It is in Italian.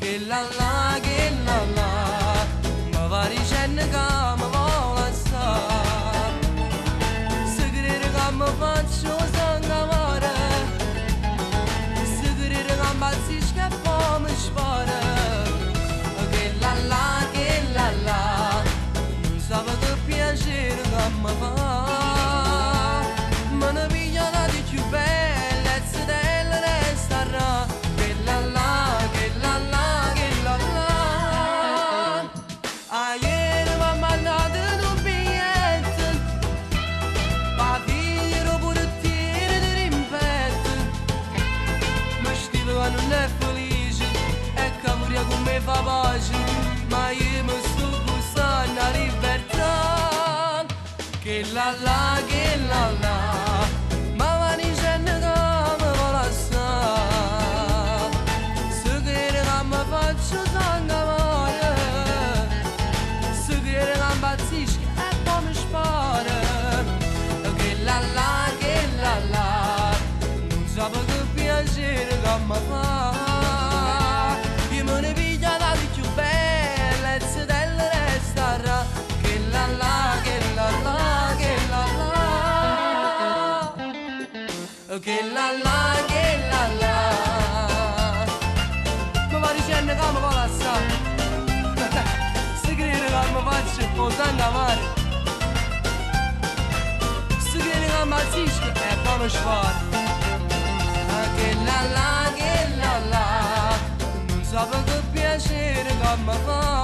che la, mi va dicendo che mi vuole assare, se crede che mi faccio sangamare, se crede che impazzisco e poi mi spara, che la, non sa che piacere che mi fa, me ne piglia la di più bella e se della resterà, che la, ieri mi ha mandato un biglietto, ma figlio pure tiro di rimpetto, mi stile che non è felice e che pure con me fa pace, ma io mi sto gustando la libertà, che la, ma va dicendo che mi vuole assare, se crede che mi faccio sangamare, se crede che impazzisco e poi mi spara, che la, non sa che piacere che mi fa, io me ne piglia la di più bella e se della resterà, che la, che la, che la, mi va dicendo che mi vuole assare, se crede che mi faccio posando amare, se crede che impazzisco e poi mi spara, che la, non sa che piacere che mi fa.